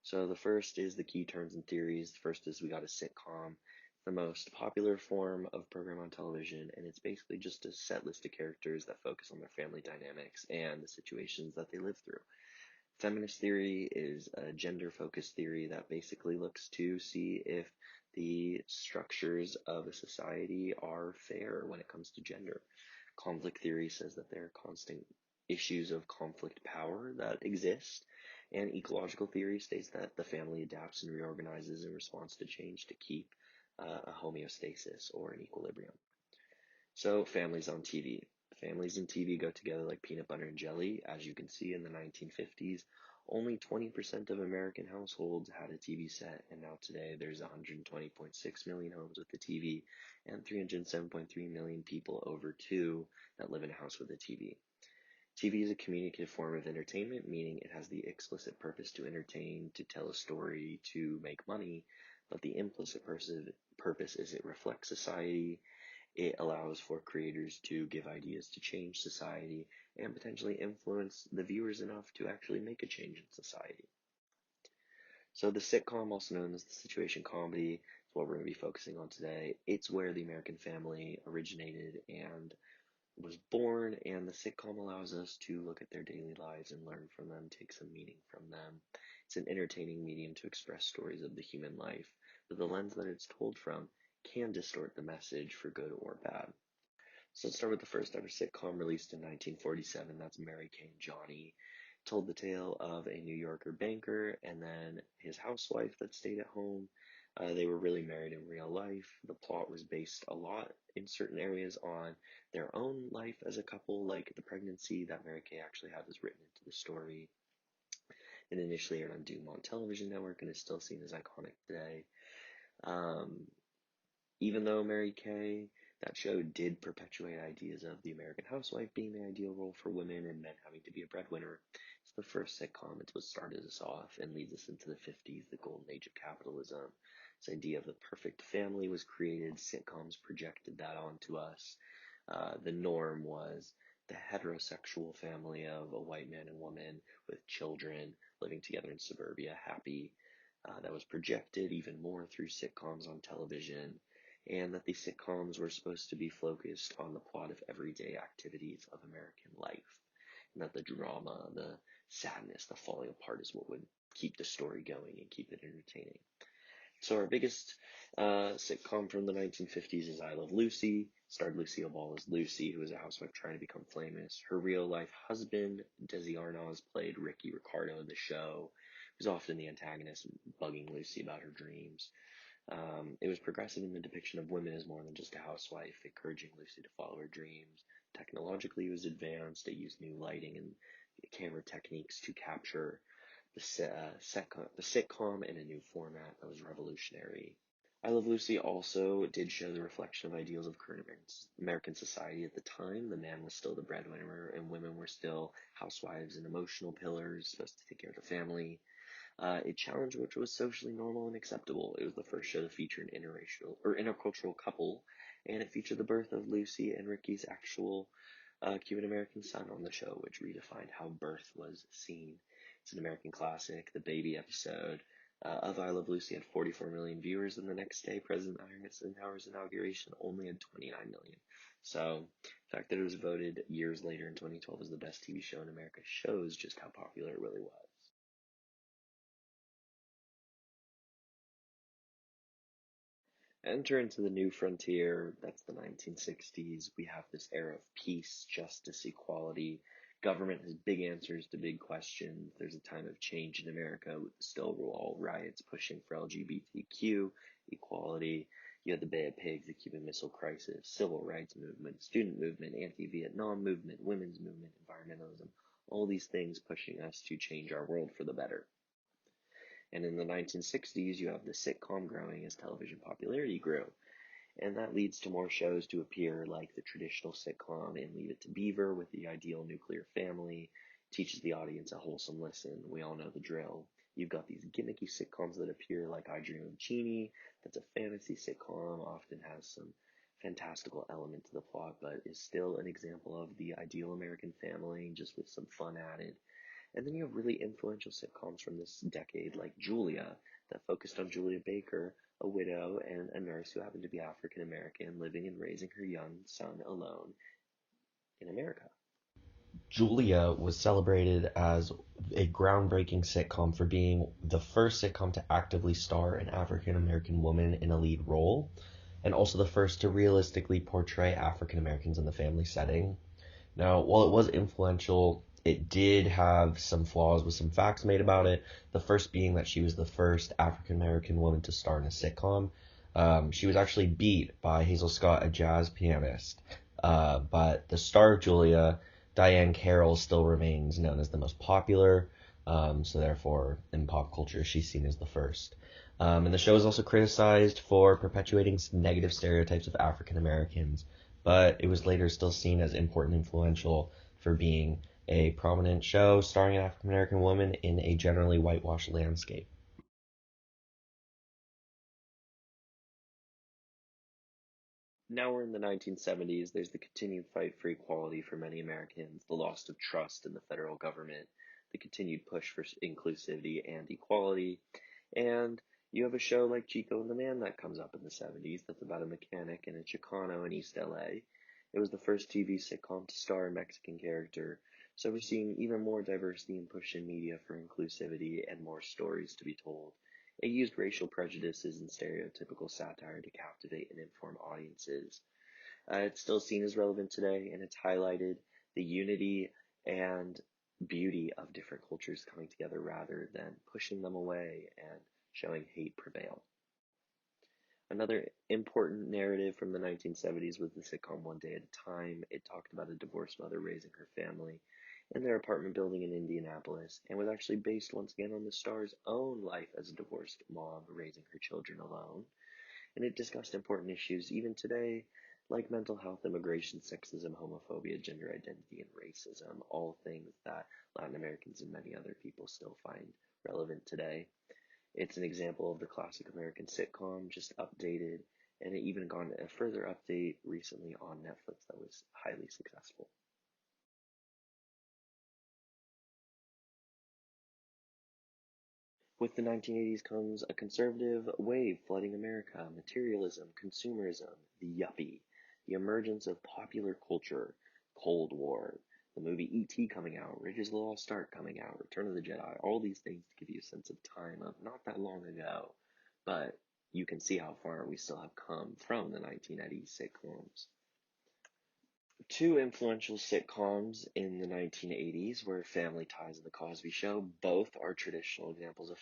So the first is the key terms and theories. The first is we got a sitcom, the most popular form of program on television, and it's basically just a set list of characters that focus on their family dynamics and the situations that they live through. Feminist theory is a gender-focused theory that basically looks to see if the structures of a society are fair when it comes to gender. Conflict theory says that there are constant issues of conflict power that exist, and ecological theory states that the family adapts and reorganizes in response to change to keep a homeostasis or an equilibrium. So families on TV. Families in TV go together like peanut butter and jelly. As you can see, in the 1950s, only 20% of American households had a TV set, and now today there's 120.6 million homes with a TV and 307.3 million people over 2 that live in a house with a TV. TV is a communicative form of entertainment, meaning it has the explicit purpose to entertain, to tell a story, to make money, but the implicit purpose is it reflects society. It allows for creators to give ideas to change society and potentially influence the viewers enough to actually make a change in society. So the sitcom, also known as the situation comedy, is what we're going to be focusing on today. It's where the American family originated and was born, and the sitcom allows us to look at their daily lives and learn from them, take some meaning from them. It's an entertaining medium to express stories of the human life, but the lens that it's told from can distort the message for good or bad. So let's start with the first ever sitcom released in 1947. That's Mary Kay and Johnny. Told the tale of a New Yorker banker and then his housewife that stayed at home. They were really married in real life. The plot was based a lot in certain areas on their own life as a couple, like the pregnancy that Mary Kay actually had was written into the story. It initially aired on Dumont Television Network and is still seen as iconic today. Um, Even though Mary Kay, that show did perpetuate ideas of the American housewife being the ideal role for women and men having to be a breadwinner, it's the first sitcom. It's what started us off and leads us into the 50s, the golden age of capitalism. This idea of the perfect family was created. Sitcoms projected that onto us. The norm was the heterosexual family of a white man and woman with children living together in suburbia, happy. That was projected even more through sitcoms on television, and that these sitcoms were supposed to be focused on the plot of everyday activities of American life, and that the drama, the sadness, the falling apart is what would keep the story going and keep it entertaining. So our biggest sitcom from the 1950s is I Love Lucy. Starred Lucille Ball as Lucy, who is a housewife trying to become famous. Her real-life husband, Desi Arnaz, played Ricky Ricardo in the show, who's often the antagonist, bugging Lucy about her dreams. It was progressive in the depiction of women as more than just a housewife, encouraging Lucy to follow her dreams. Technologically, it was advanced. It used new lighting and camera techniques to capture the sitcom in a new format that was revolutionary. I Love Lucy also did show the reflection of ideals of current American society at the time. The man was still the breadwinner, and women were still housewives and emotional pillars, supposed to take care of the family. It challenged what was socially normal and acceptable. It was the first show to feature an interracial or intercultural couple, and it featured the birth of Lucy and Ricky's actual Cuban American son on the show, which redefined how birth was seen. It's an American classic. The baby episode of I Love Lucy had 44 million viewers, and the next day, President Eisenhower's inauguration only had 29 million. So, the fact that it was voted years later in 2012 as the best TV show in America shows just how popular it really was. Enter into the new frontier, that's the 1960s. We have this era of peace, justice, equality. Government has big answers to big questions. There's a time of change in America with the Stonewall riots pushing for LGBTQ equality. You had the Bay of Pigs, the Cuban Missile Crisis, civil rights movement, student movement, anti-Vietnam movement, women's movement, environmentalism. All these things pushing us to change our world for the better. And in the 1960s, you have the sitcom growing as television popularity grew. And that leads to more shows to appear like the traditional sitcom in Leave It to Beaver with the ideal nuclear family, teaches the audience a wholesome lesson. We all know the drill. You've got these gimmicky sitcoms that appear like I Dream of Jeannie. That's a fantasy sitcom, often has some fantastical element to the plot, but is still an example of the ideal American family, just with some fun added. And then you have really influential sitcoms from this decade, like Julia, that focused on Julia Baker, a widow and a nurse who happened to be African American, living and raising her young son alone in America. Julia was celebrated as a groundbreaking sitcom for being the first sitcom to actively star an African American woman in a lead role, and also the first to realistically portray African Americans in the family setting. Now, while it was influential, it did have some flaws with some facts made about it. The first being that she was the first African American woman to star in a sitcom. She was actually beat by Hazel Scott, a jazz pianist. But the star of Julia, Diane Carroll, still remains known as the most popular. So therefore, in pop culture, she's seen as the first. And the show is also criticized for perpetuating negative stereotypes of African Americans, but it was later still seen as important and influential for being a prominent show starring an African American woman in a generally whitewashed landscape. Now we're in the 1970s. There's the continued fight for equality for many Americans, the loss of trust in the federal government, the continued push for inclusivity and equality, and you have a show like Chico and the Man that comes up in the 70s that's about a mechanic in a Chicano in East LA. It was the first TV sitcom to star a Mexican character, so we're seeing even more diversity and push in media for inclusivity and more stories to be told. It used racial prejudices and stereotypical satire to captivate and inform audiences. It's still seen as relevant today, and it's highlighted the unity and beauty of different cultures coming together rather than pushing them away and showing hate prevail. Another important narrative from the 1970s was the sitcom One Day at a Time. It talked about a divorced mother raising her family in their apartment building in Indianapolis, and was actually based once again on the star's own life as a divorced mom raising her children alone. And it discussed important issues even today, like mental health, immigration, sexism, homophobia, gender identity, and racism, all things that Latin Americans and many other people still find relevant today. It's an example of the classic American sitcom, just updated, and it even got a further update recently on Netflix that was highly successful. With the 1980s comes a conservative wave flooding America: materialism, consumerism, the yuppie, the emergence of popular culture, Cold War, the movie E.T. coming out, Raiders of the Lost Ark coming out, Return of the Jedi, all these things to give you a sense of time of not that long ago, but you can see how far we still have come from the 1980s sitcoms. Two influential sitcoms in the 1980s were Family Ties and The Cosby Show. Both are traditional examples of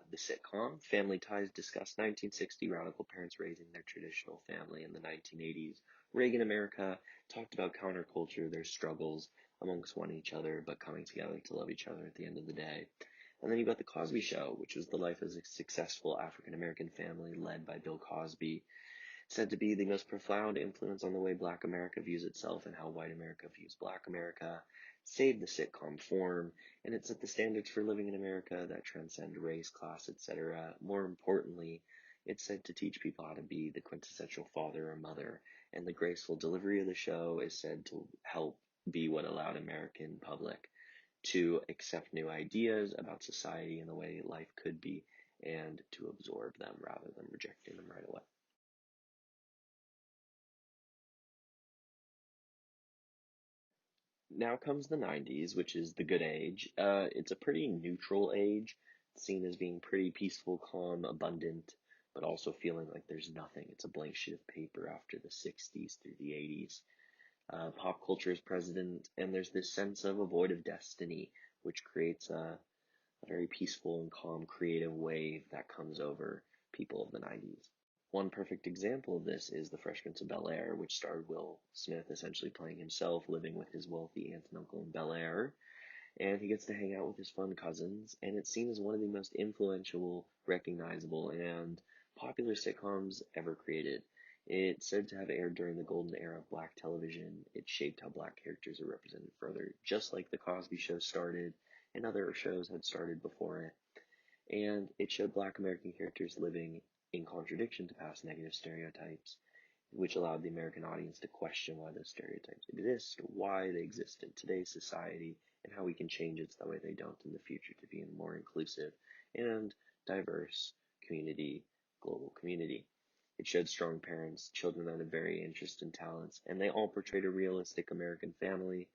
the sitcom. Family Ties discussed 1960 radical parents raising their traditional family in the 1980s. Reagan America talked about counterculture, their struggles amongst one each other, but coming together to love each other at the end of the day. And then you got The Cosby Show, which was the life of a successful African American family led by Bill Cosby, said to be the most profound influence on the way Black America views itself and how white America views Black America, saved the sitcom form, and it set the standards for living in America that transcend race, class, etc. More importantly, it's said to teach people how to be the quintessential father or mother, and the graceful delivery of the show is said to help be what allowed American public to accept new ideas about society and the way life could be, and to absorb them rather than rejecting them right away. Now comes the 90s, which is the good age. It's a pretty neutral age, seen as being pretty peaceful, calm, abundant, but also feeling like there's nothing. It's a blank sheet of paper after the 60s through the 80s. Pop culture is present, and there's this sense of a void of destiny, which creates a very peaceful and calm creative wave that comes over people of the 90s. One perfect example of this is The Fresh Prince of Bel-Air, which starred Will Smith essentially playing himself, living with his wealthy aunt and uncle in Bel-Air, and he gets to hang out with his fun cousins, and it's seen as one of the most influential, recognizable, and popular sitcoms ever created. It's said to have aired during the golden era of black television. It shaped how black characters are represented further, just like The Cosby Show started, and other shows had started before it. And it showed black American characters living in contradiction to past negative stereotypes, which allowed the American audience to question why those stereotypes exist, why they exist in today's society, and how we can change it so that way they don't in the future to be a more inclusive and diverse community, global community. It showed strong parents, children that had varied interests and talents, and they all portrayed a realistic American family.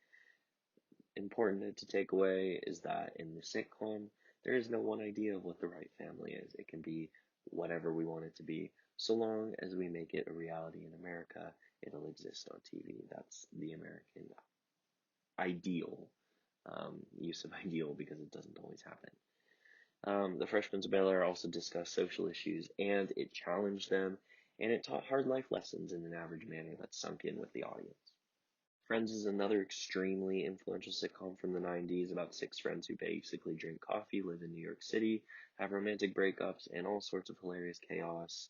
Important to take away is that in the sitcom, there is no one idea of what the right family is. It can be whatever we want it to be. So long as we make it a reality in America, it'll exist on TV. That's the American ideal, use of ideal, because it doesn't always happen. The Fresh Prince of Bel-Air also discussed social issues, and it challenged them, and it taught hard life lessons in an average manner that sunk in with the audience. Friends is another extremely influential sitcom from the 90s about six friends who basically drink coffee, live in New York City, have romantic breakups, and all sorts of hilarious chaos.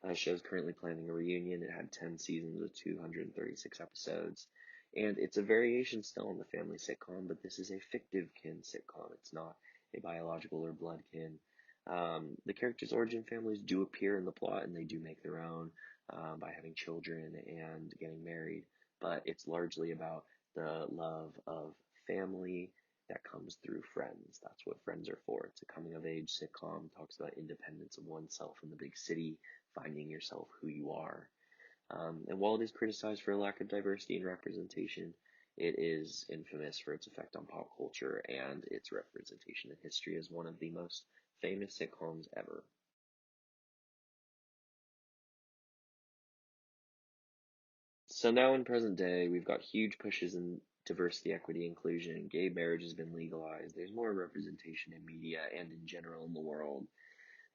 The show's currently planning a reunion. It had 10 seasons with 236 episodes. And it's a variation still on the family sitcom, but this is a fictive kin sitcom. It's not a biological or blood kin. The characters' origin families do appear in the plot, and they do make their own by having children and getting married. But it's largely about the love of family that comes through Friends. That's what Friends are for. It's a coming of age sitcom, talks about independence of oneself in the big city, finding yourself who you are. And while it is criticized for a lack of diversity and representation, it is infamous for its effect on pop culture and its representation in history as one of the most famous sitcoms ever. So now in present day, we've got huge pushes in diversity, equity, inclusion. Gay marriage has been legalized. There's more representation in media and in general in the world.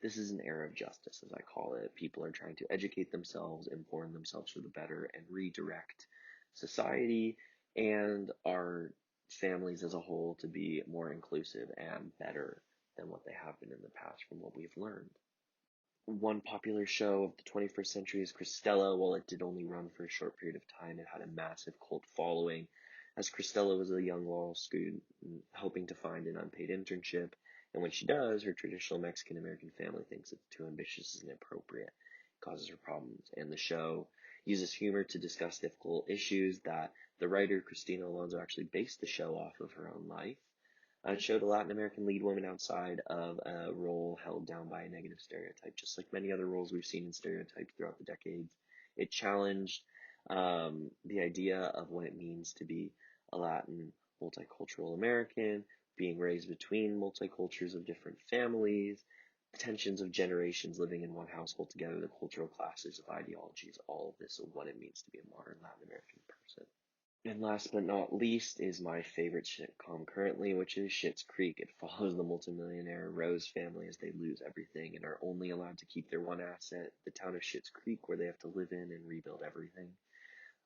This is an era of justice, as I call it. People are trying to educate themselves, inform themselves for the better, and redirect society and our families as a whole to be more inclusive and better than what they have been in the past from what we've learned. One popular show of the 21st century is Cristela. While it did only run for a short period of time, it had a massive cult following, as Cristela was a young law student hoping to find an unpaid internship, and when she does, her traditional Mexican-American family thinks it's too ambitious and inappropriate. It causes her problems, and the show uses humor to discuss difficult issues that the writer, Christina Alonzo, actually based the show off of her own life. It showed a Latin American lead woman outside of a role held down by a negative stereotype, just like many other roles we've seen in stereotypes throughout the decades. It challenged the idea of what it means to be a Latin multicultural American, being raised between multicultures of different families, the tensions of generations living in one household together, the cultural clashes of ideologies, all of this of what it means to be a modern Latin American person. And last but not least is my favorite sitcom currently, which is Schitt's Creek. It follows the multimillionaire Rose family as they lose everything and are only allowed to keep their one asset, the town of Schitt's Creek, where they have to live in and rebuild everything.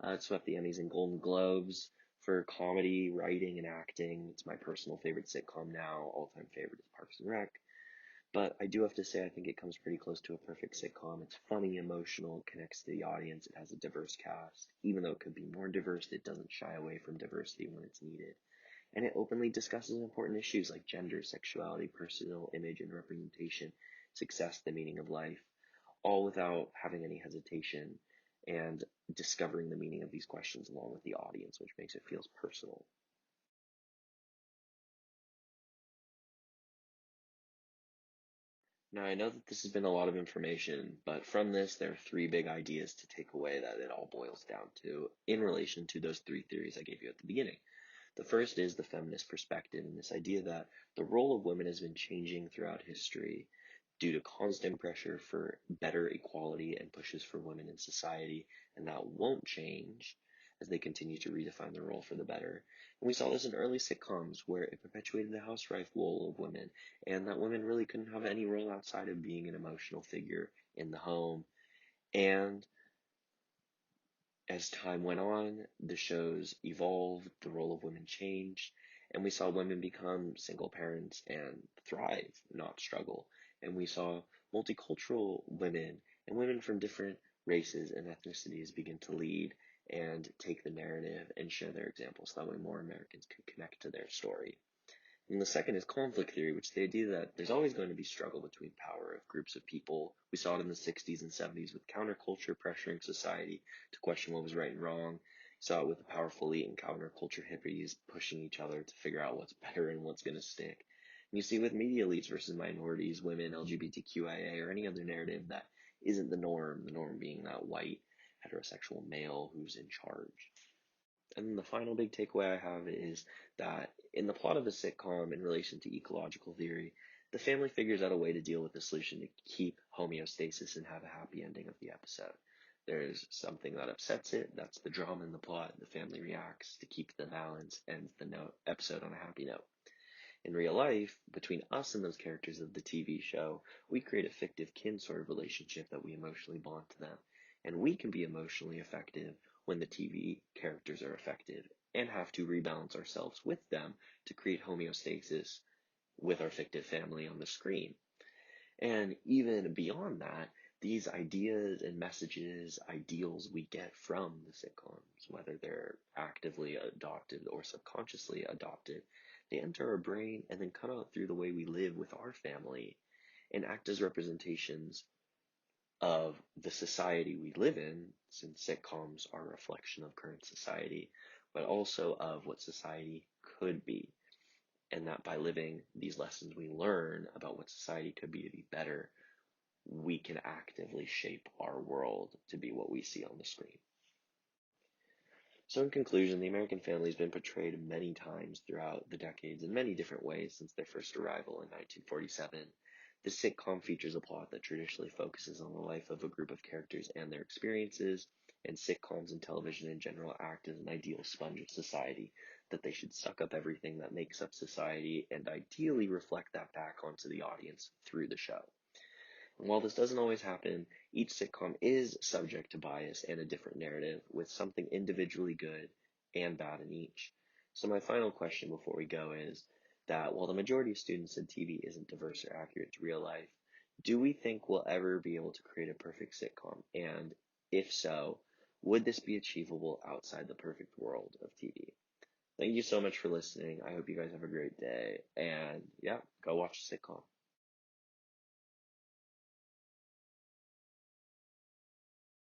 It swept the Emmys and Golden Globes for comedy, writing, and acting. It's my personal favorite sitcom now. All-time favorite is Parks and Rec. But I do have to say, I think it comes pretty close to a perfect sitcom. It's funny, emotional, connects to the audience. It has a diverse cast. Even though it could be more diverse, it doesn't shy away from diversity when it's needed. And it openly discusses important issues like gender, sexuality, personal image and representation, success, the meaning of life, all without having any hesitation and discovering the meaning of these questions along with the audience, which makes it feel personal. Now, I know that this has been a lot of information, but from this, there are three big ideas to take away that it all boils down to in relation to those three theories I gave you at the beginning. The first is the feminist perspective, and this idea that the role of women has been changing throughout history due to constant pressure for better equality and pushes for women in society, and that won't change as they continue to redefine their role for the better. And we saw this in early sitcoms where it perpetuated the housewife role of women, and that women really couldn't have any role outside of being an emotional figure in the home. And as time went on, the shows evolved, the role of women changed, and we saw women become single parents and thrive, not struggle. And we saw multicultural women and women from different races and ethnicities begin to lead and take the narrative and share their examples. That way more Americans could connect to their story. And the second is conflict theory, which is the idea that there's always going to be struggle between power of groups of people. We saw it in the 60s and 70s with counterculture pressuring society to question what was right and wrong. You saw it with the powerful elite and counterculture hippies pushing each other to figure out what's better and what's going to stick. And you see with media elites versus minorities, women, LGBTQIA, or any other narrative that isn't the norm being that white, heterosexual male who's in charge. And the final big takeaway I have is that in the plot of a sitcom in relation to ecological theory, the family figures out a way to deal with the solution to keep homeostasis and have a happy ending of the episode. There's something that upsets it, that's the drama in the plot, the family reacts to keep the balance, ends the episode on a happy note. In real life, between us and those characters of the TV show, we create a fictive kin sort of relationship that we emotionally bond to them. And we can be emotionally effective when the TV characters are effective and have to rebalance ourselves with them to create homeostasis with our fictive family on the screen. And even beyond that, these ideas and messages, ideals we get from the sitcoms, whether they're actively adopted or subconsciously adopted, they enter our brain and then come out through the way we live with our family and act as representations of the society we live in, since sitcoms are a reflection of current society, but also of what society could be. And that by living these lessons we learn about what society could be to be better, we can actively shape our world to be what we see on the screen. So in conclusion, the American family has been portrayed many times throughout the decades in many different ways since their first arrival in 1947. The sitcom features a plot that traditionally focuses on the life of a group of characters and their experiences, and sitcoms and television in general act as an ideal sponge of society, that they should suck up everything that makes up society and ideally reflect that back onto the audience through the show. And while this doesn't always happen, each sitcom is subject to bias and a different narrative, with something individually good and bad in each. So my final question before we go is that while the majority of students in TV isn't diverse or accurate to real life, do we think we'll ever be able to create a perfect sitcom? And if so, would this be achievable outside the perfect world of TV? Thank you so much for listening. I hope you guys have a great day. And yeah, go watch the sitcom.